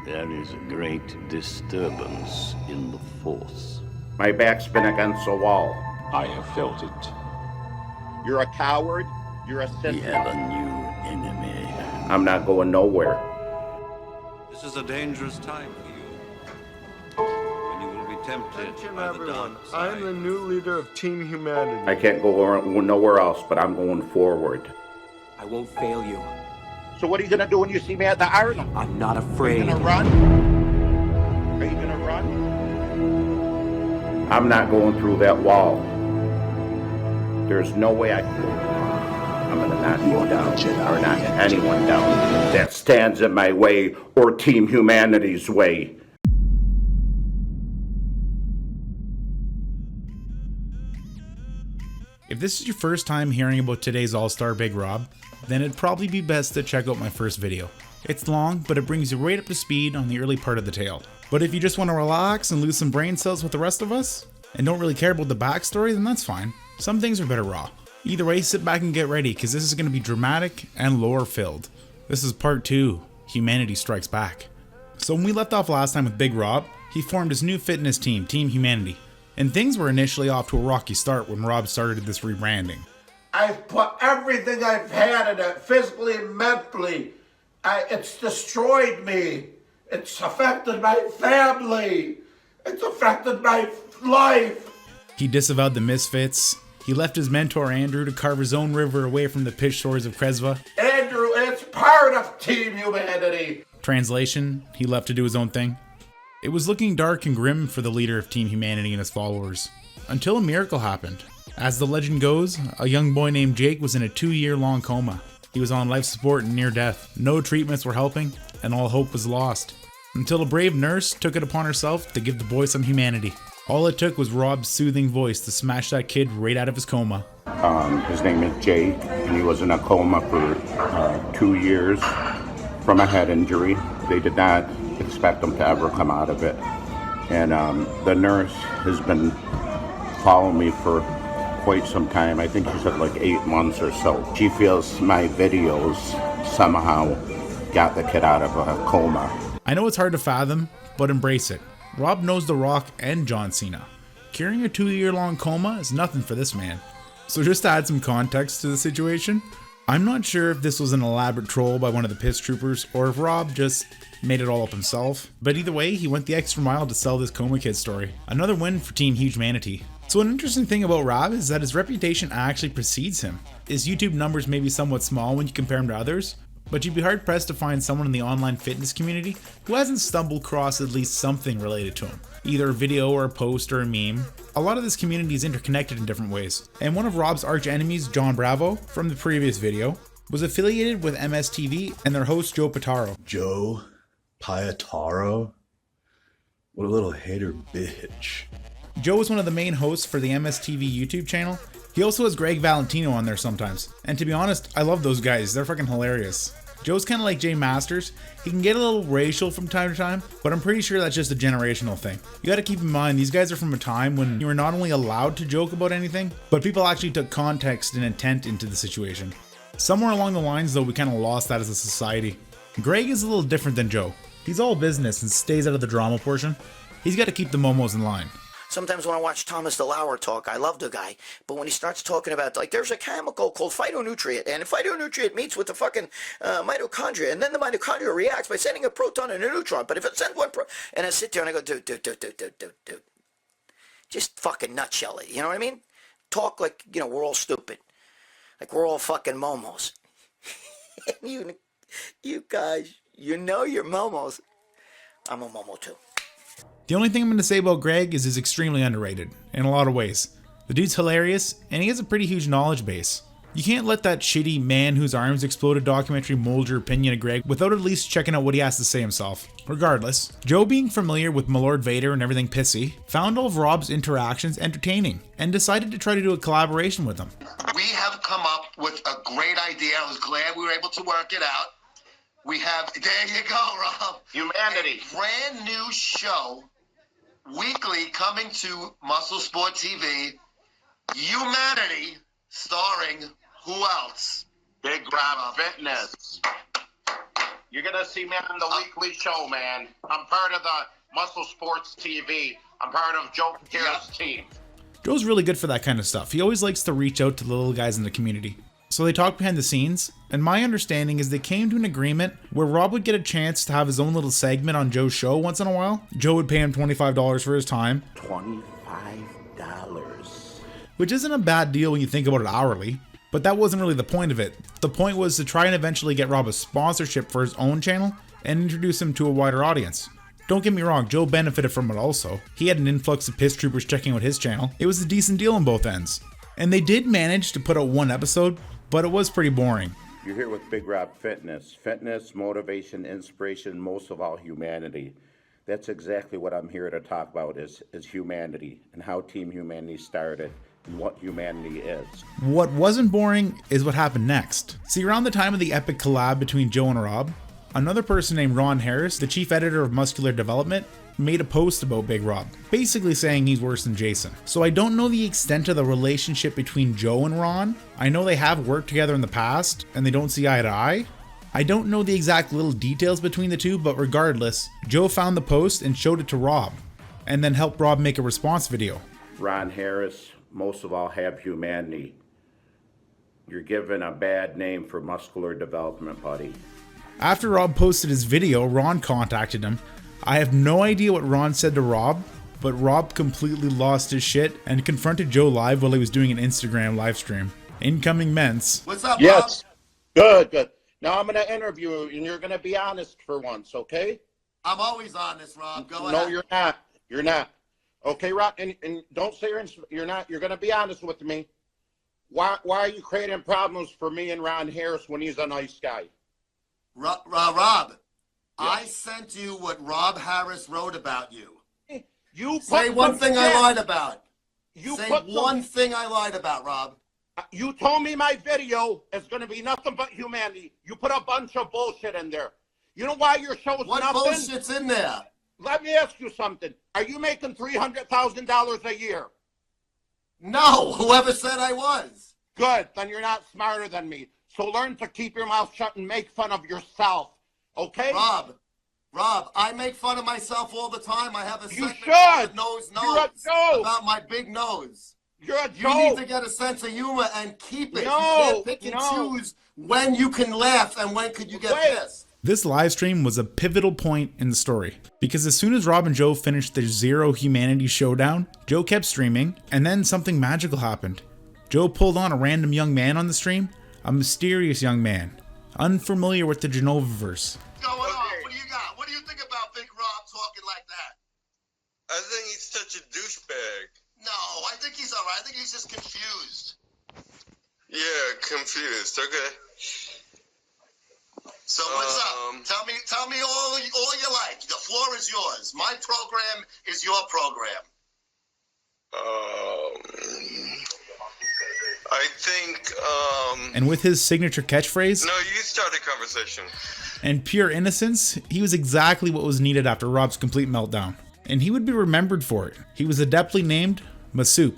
There is a great disturbance in the force. My back's been against the wall. I have felt it. You're a coward. You're a We Sith. have a new enemy. I'm not going nowhere. This is a dangerous time for you. When you will be tempted Attention by the everyone, dark side. I'm the new leader of Team Humanity. I can't go nowhere else, but I'm going forward. I won't fail you. So what are you going to do when you see me at the Arnold? I'm not Are you afraid. going to run? Are you going to run? I'm not going through that wall. There's no way I can go. I'm going to knock you down, or knock anyone down that stands in my way or Team Humanity's way. If this is your first time hearing about today's All-Star Big Rob, then it'd probably be best to check out my first video. It's long, but it brings you right up to speed on the early part of the tale. But if you just want to relax and lose some brain cells with the rest of us, and don't really care about the backstory, then that's fine. Some things are better raw. Either way, sit back and get ready, because this is going to be dramatic and lore-filled. This is part 2, Humanity Strikes Back. So when we left off last time with Big Rob, he formed his new fitness team, Team Humanity. And things were initially off to a rocky start when Rob started this rebranding. I've put everything I've had in it, physically and mentally. It's destroyed me. It's affected my family. It's affected my life. He disavowed the misfits. He left his mentor Andrew to carve his own river away from the pitch shores of Cresva. Andrew, it's part of Team Humanity. Translation, he left to do his own thing. It was looking dark and grim for the leader of Team Humanity and his followers, until a miracle happened. As the legend goes, a young boy named Jake was in a 2-year-long coma. He was on life support and near death. No treatments were helping, and all hope was lost. Until a brave nurse took it upon herself to give the boy some humanity. All it took was Rob's soothing voice to smash that kid right out of his coma. His name is Jake, and he was in a coma for 2 years from a head injury. They did not expect him to ever come out of it. And the nurse has been following me for quite some time. I think she said like 8 months or so. She feels my videos somehow got the kid out of a coma. I know it's hard to fathom, but embrace it. Rob knows The Rock and John Cena. Curing a 2-year-long coma is nothing for this man. So just to add some context to the situation, I'm not sure if this was an elaborate troll by one of the piss troopers or if Rob just made it all up himself. But either way, he went the extra mile to sell this coma kid story. Another win for Team Humanity. So an interesting thing about Rob is that his reputation actually precedes him. His YouTube numbers may be somewhat small when you compare him to others, but you'd be hard pressed to find someone in the online fitness community who hasn't stumbled across at least something related to him. Either a video or a post or a meme. A lot of this community is interconnected in different ways. And one of Rob's arch enemies, John Bravo, from the previous video, was affiliated with MSTV and their host Joe Pitaro. Joe Piataro? What a little hater bitch. Joe is one of the main hosts for the MSTV YouTube channel. He also has Greg Valentino on there sometimes. And to be honest, I love those guys. They're fucking hilarious. Joe's kind of like Jay Masters. He can get a little racial from time to time, but I'm pretty sure that's just a generational thing. You gotta keep in mind, these guys are from a time when you were not only allowed to joke about anything, but people actually took context and intent into the situation. Somewhere along the lines though, we kind of lost that as a society. Greg is a little different than Joe. He's all business and stays out of the drama portion. He's gotta keep the momos in line. Sometimes when I watch Thomas DeLauer talk, I love the guy. But when he starts talking about, like, there's a chemical called phytonutrient, and a phytonutrient meets with the fucking mitochondria, and then the mitochondria reacts by sending a proton and a neutron. But if it sends one and I sit there and I go, dude. Just fucking nutshell it, you know what I mean? Talk like, you know, we're all stupid. Like we're all fucking momos. you guys, you know you're momos. I'm a momo too. The only thing I'm going to say about Greg is he's extremely underrated, in a lot of ways. The dude's hilarious, and he has a pretty huge knowledge base. You can't let that shitty Man Whose Arms Exploded documentary mold your opinion of Greg without at least checking out what he has to say himself. Regardless, Joe, being familiar with Milord Vader and everything pissy, found all of Rob's interactions entertaining, and decided to try to do a collaboration with him. We have come up with a great idea. I was glad we were able to work it out. We have, there you go, Rob. Humanity. A brand new show, weekly, coming to Muscle Sport TV. Humanity, starring who else? Big Rob Fitness. You're gonna see me on the weekly show, man. I'm part of the Muscle Sports TV. I'm part of Joe Kira's team. Joe's really good for that kind of stuff. He always likes to reach out to the little guys in the community. So they talked behind the scenes, and my understanding is they came to an agreement where Rob would get a chance to have his own little segment on Joe's show once in a while. Joe would pay him $25 for his time. $25. Which isn't a bad deal when you think about it hourly. But that wasn't really the point of it. The point was to try and eventually get Rob a sponsorship for his own channel and introduce him to a wider audience. Don't get me wrong, Joe benefited from it also. He had an influx of piss troopers checking out his channel. It was a decent deal on both ends. And they did manage to put out one episode, but it was pretty boring. You're here with Big Rob Fitness. Fitness, motivation, inspiration, most of all humanity. That's exactly what I'm here to talk about is humanity and how Team Humanity started. And what humanity is. What wasn't boring is what happened next. See, around the time of the epic collab between Joe and Rob, another person named Ron Harris, the chief editor of Muscular Development, made a post about Big Rob, basically saying he's worse than Jason. So I don't know the extent of the relationship between Joe and Ron. I know they have worked together in the past, and they don't see eye to eye. I don't know the exact little details between the two, but regardless, Joe found the post and showed it to Rob, and then helped Rob make a response video. Ron Harris, most of all, have humanity. You're given a bad name for muscular development, buddy. After Rob posted his video, Ron contacted him. I have no idea what Ron said to Rob, but Rob completely lost his shit and confronted Joe live while he was doing an Instagram live stream. Incoming Ments. What's up, Yes. Rob? Good. Now I'm gonna interview you, and you're gonna be honest for once, okay? I'm always honest, Rob. Go ahead. No, you're not. You're not. Okay, Rob, and don't say you're not. You're gonna be honest with me. Why are you creating problems for me and Ron Harris when he's a nice guy? Rob, Yes. I sent you what Rob Harris wrote about you. You Say put one some thing I shit- lied about. You Say put some- one thing I lied about, Rob. You told me my video is going to be nothing but humanity. You put a bunch of bullshit in there. You know why your show's What nothing? bullshit's in there? Let me ask you something. Are you making $300,000 a year? No, whoever said I was. Good, then you're not smarter than me. So learn to keep your mouth shut and make fun of yourself, okay? Rob, I make fun of myself all the time. I have a You segment should. called Nose You're a joke. about my big nose. You're a You need joke. to get a sense of humor and keep it. No, you can't pick and no. choose when you can laugh and when could you get Wait. pissed. This live stream was a pivotal point in the story, because as soon as Rob and Joe finished their Zero Humanity showdown, Joe kept streaming, and then something magical happened. Joe pulled on a random young man on the stream, a mysterious young man, unfamiliar with the Genova-verse. What's going on? What do you got? What do you think about Big Rob talking like that? I think he's such a douchebag. No, I think he's all right. I think he's just confused. Yeah, confused. Okay. So what's up? Tell me all you like. The floor is yours. My program is your program. I think, And with his signature catchphrase No, you start a conversation. and pure innocence, he was exactly what was needed after Rob's complete meltdown. And he would be remembered for it. He was adeptly named Masu,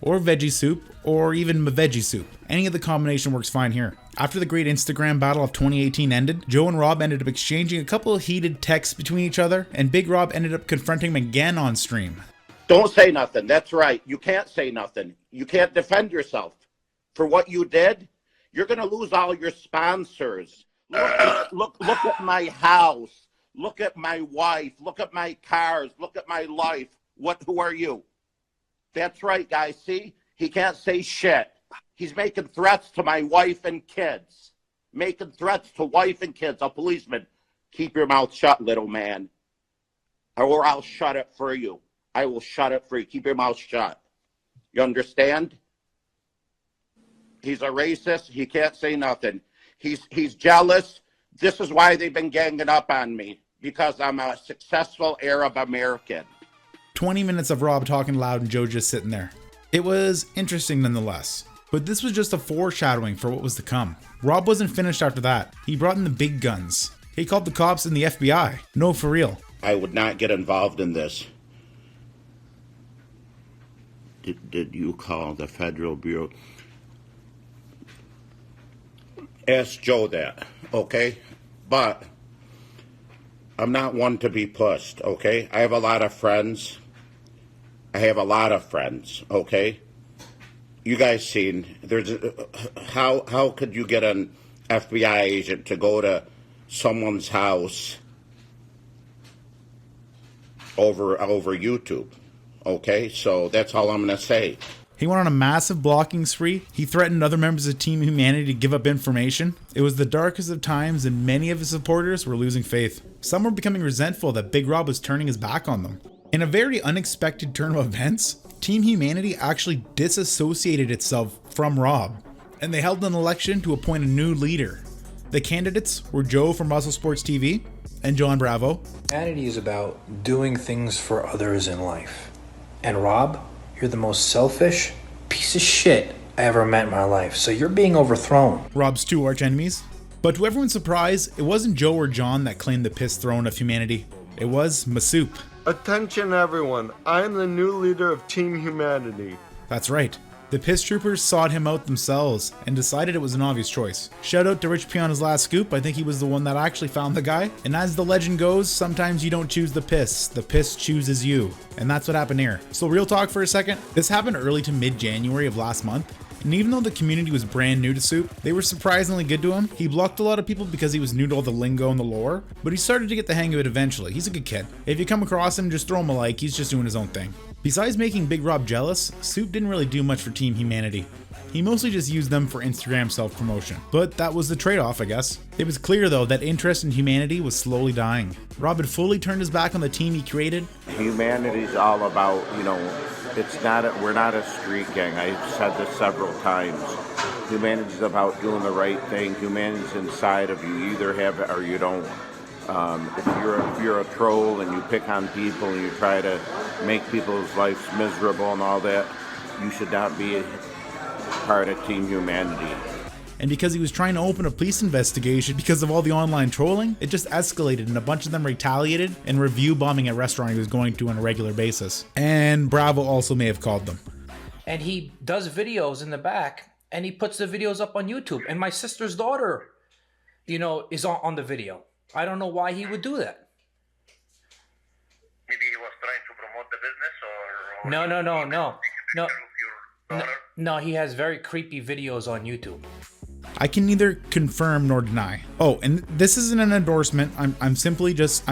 or Veggie Soup, or even Veggie Soup. Any of the combination works fine here. After the great Instagram battle of 2018 ended, Joe and Rob ended up exchanging a couple of heated texts between each other, and Big Rob ended up confronting him again on stream. Don't say nothing. That's right. You can't say nothing. You can't defend yourself. For what you did, you're going to lose all your sponsors. Look at my house. Look at my wife. Look at my cars. Look at my life. Who are you? That's right, guys. See? He can't say shit. He's making threats to my wife and kids. Making threats to wife and kids. A policeman. Keep your mouth shut, little man. Or I'll shut it for you. I will shut it for you. Keep your mouth shut. You understand? He's a racist. He can't say nothing. He's jealous. This is why they've been ganging up on me. Because I'm a successful Arab American. 20 minutes of Rob talking loud and Joe just sitting there. It was interesting nonetheless. But this was just a foreshadowing for what was to come. Rob wasn't finished after that. He brought in the big guns. He called the cops and the FBI. No, for real. I would not get involved in this. Did you call the Federal Bureau? Ask Joe that, okay? But I'm not one to be pushed, okay? I have a lot of friends. Okay? You guys seen, how could you get an FBI agent to go to someone's house over YouTube? Okay, so that's all I'm gonna say. He went on a massive blocking spree. He threatened other members of Team Humanity to give up information. It was the darkest of times, and many of his supporters were losing faith. Some were becoming resentful that Big Rob was turning his back on them. In a very unexpected turn of events, Team Humanity actually disassociated itself from Rob, and they held an election to appoint a new leader. The candidates were Joe from Muscle Sports TV and John Bravo. Humanity is about doing things for others in life. And Rob, you're the most selfish piece of shit I ever met in my life, so you're being overthrown. Rob's two arch enemies. But to everyone's surprise, it wasn't Joe or John that claimed the piss throne of humanity. It was Masu. Attention everyone, I am the new leader of Team Humanity. That's right. The piss troopers sought him out themselves and decided it was an obvious choice. Shout out to Rich P on his last scoop. I think he was the one that actually found the guy. And as the legend goes, sometimes you don't choose the piss chooses you. And that's what happened here. So real talk for a second. This happened early to mid-January of last month. And even though the community was brand new to Soup, they were surprisingly good to him. He blocked a lot of people because he was new to all the lingo and the lore, but he started to get the hang of it eventually. He's a good kid. If you come across him, just throw him a like. He's just doing his own thing. Besides making Big Rob jealous, Soup didn't really do much for Team Humanity. He mostly just used them for Instagram self-promotion. But that was the trade-off, I guess. It was clear though that interest in humanity was slowly dying. Rob had fully turned his back on the team he created. Humanity's all about, we're not a street gang. I've said this several times. Humanity's about doing the right thing. Humanity's inside of you. You either have it or you don't. If you're a troll and you pick on people and you try to make people's lives miserable and all that, you should not be part of Team Humanity. And because he was trying to open a police investigation because of all the online trolling, it just escalated and a bunch of them retaliated and review bombing a restaurant he was going to on a regular basis. And Bravo also may have called them. And he does videos in the back, and he puts the videos up on YouTube. And my sister's daughter, is on the video. I don't know why he would do that. Maybe he was trying to promote the business or No, he has very creepy videos on YouTube. I can neither confirm nor deny. Oh, and this isn't an endorsement. I'm simply just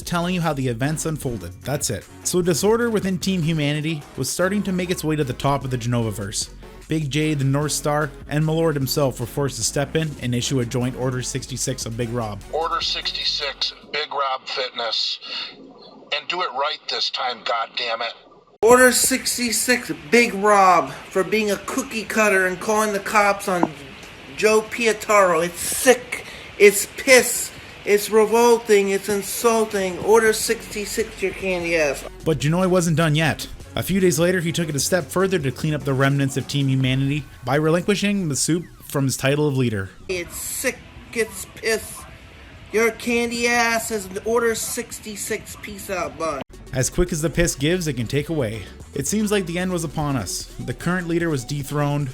telling you how the events unfolded. That's it. So disorder within Team Humanity was starting to make its way to the top of the Genova-verse. Big J, the North Star, and Malord himself were forced to step in and issue a joint Order 66 of Big Rob. Order 66, Big Rob Fitness. And do it right this time, goddammit. Order 66, Big Rob, for being a cookie cutter and calling the cops on Joe Pietaro. It's sick, it's piss, it's revolting, it's insulting. Order 66, your candy ass. But Genoy wasn't done yet. A few days later, he took it a step further to clean up the remnants of Team Humanity by relinquishing the Soup from his title of leader. It's sick, it's piss. Your candy ass is an Order 66. Peace out, bud. As quick as the piss gives, it can take away. It seems like the end was upon us. The current leader was dethroned.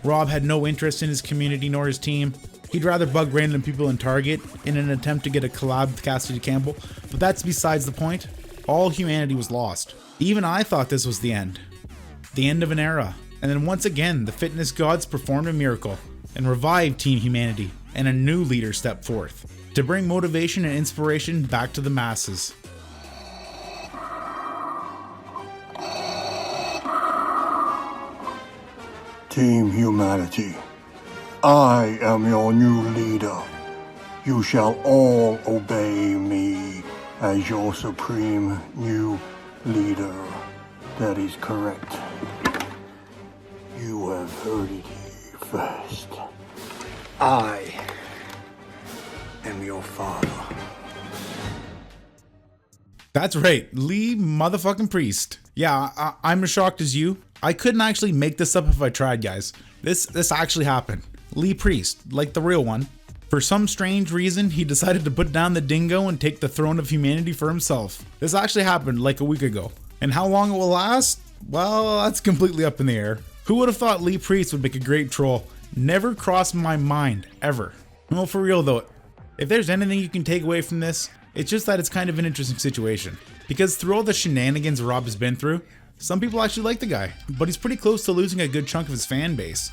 Rob had no interest in his community nor his team. He'd rather bug random people in Target in an attempt to get a collab with Cassidy Campbell, but that's besides the point. All humanity was lost. Even I thought this was the end. The end of an era. And then once again, the fitness gods performed a miracle and revived Team Humanity, and a new leader stepped forth to bring motivation and inspiration back to the masses. Team Humanity, I am your new leader. You shall all obey me as your supreme new leader. That is correct. You have heard it here first. I am your father. That's right, Lee motherfucking Priest. Yeah, I'm as shocked as you. I couldn't actually make this up if I tried, guys. This actually happened. Lee Priest, like the real one. For some strange reason, he decided to put down the dingo and take the throne of humanity for himself. This actually happened like a week ago. And how long it will last? Well, that's completely up in the air. Who would have thought Lee Priest would make a great troll? Never crossed my mind, ever. Well, for real though, if there's anything you can take away from this, It's just that it's kind of an interesting situation. Because through all the shenanigans Rob has been through, some people actually like the guy, but he's pretty close to losing a good chunk of his fan base.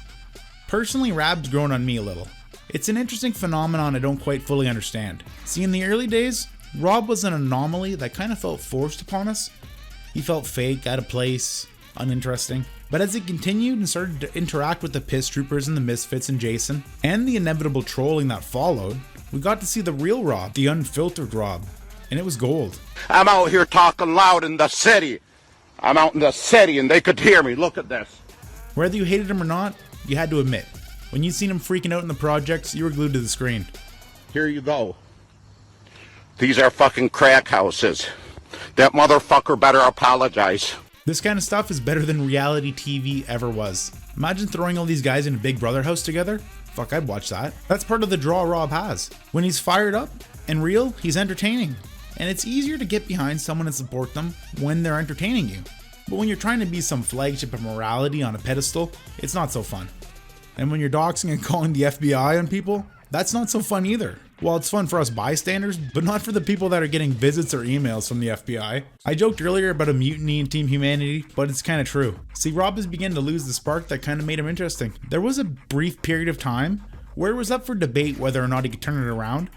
Personally, RAAB's grown on me a little. It's an interesting phenomenon I don't quite fully understand. See, in the early days, Rob was an anomaly that kind of felt forced upon us. He felt fake, out of place, uninteresting. But as he continued and started to interact with the Piss Troopers and the Misfits and Jason, and the inevitable trolling that followed, we got to see the real Rob, the unfiltered Rob, and it was gold. I'm out here talking loud in the city. I'm out in the city and they could hear me. Look at this. Whether you hated him or not, you had to admit, when you seen him freaking out in the projects, you were glued to the screen. Here you go. These are fucking crack houses. That motherfucker better apologize. This kind of stuff is better than reality TV ever was. Imagine throwing all these guys in a Big Brother house together. Fuck, I'd watch that. That's part of the draw Rob has. When he's fired up and real, he's entertaining. And it's easier to get behind someone and support them when they're entertaining you. But when you're trying to be some flagship of morality on a pedestal, it's not so fun. And when you're doxing and calling the FBI on people, that's not so fun either. Well, it's fun for us bystanders, but not for the people that are getting visits or emails from the FBI. I joked earlier about a mutiny in Team Humanity, but it's kind of true. See, Rob has begun to lose the spark that kind of made him interesting. There was a brief period of time where it was up for debate whether or not he could turn it around.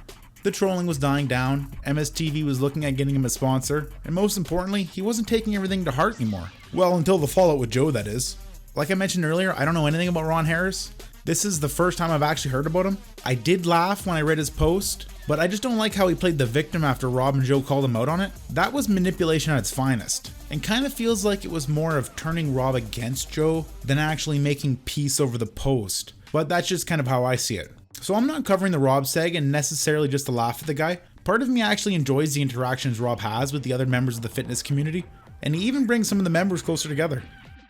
The trolling was dying down, MSTV was looking at getting him a sponsor, and most importantly, he wasn't taking everything to heart anymore. Well, until the fallout with Joe, that is. Like I mentioned earlier, I don't know anything about Ron Harris. This is the first time I've actually heard about him. I did laugh when I read his post, but I just don't like how he played the victim after Rob and Joe called him out on it. That was manipulation at its finest, and kind of feels like it was more of turning Rob against Joe than actually making peace over the post. But that's just kind of how I see it. So I'm not covering the Rob seg and necessarily just to laugh at the guy. Part of me actually enjoys the interactions Rob has with the other members of the fitness community, and he even brings some of the members closer together.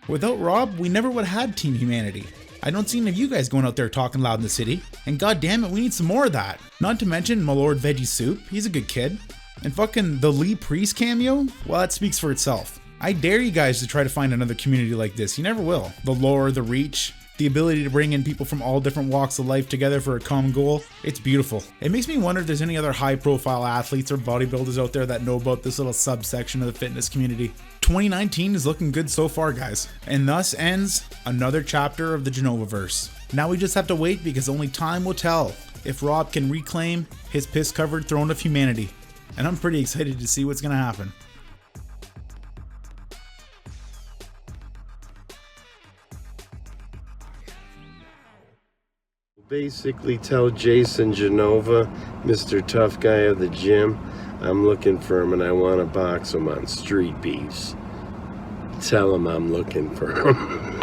Without Rob, we never would have had Team Humanity. I don't see any of you guys going out there talking loud in the city, and god damn it, we need some more of that. Not to mention my Lord Veggie Soup, he's a good kid. And fucking the Lee Priest cameo, well, that speaks for itself. I dare you guys to try to find another community like this, you never will. The lore, the reach, the ability to bring in people from all different walks of life together for a common goal, it's beautiful. It makes me wonder if there's any other high profile athletes or bodybuilders out there that know about this little subsection of the fitness community. 2019 is looking good so far, guys, and thus ends another chapter of the Genova-verse. Now we just have to wait because only time will tell if Rob can reclaim his piss-covered throne of humanity, and I'm pretty excited to see what's gonna happen. Basically tell Jason Genova, Mr. Tough Guy of the gym, I'm looking for him and I want to box him on street beefs. Tell him I'm looking for him.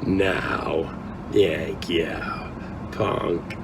Now. Yeah, punk.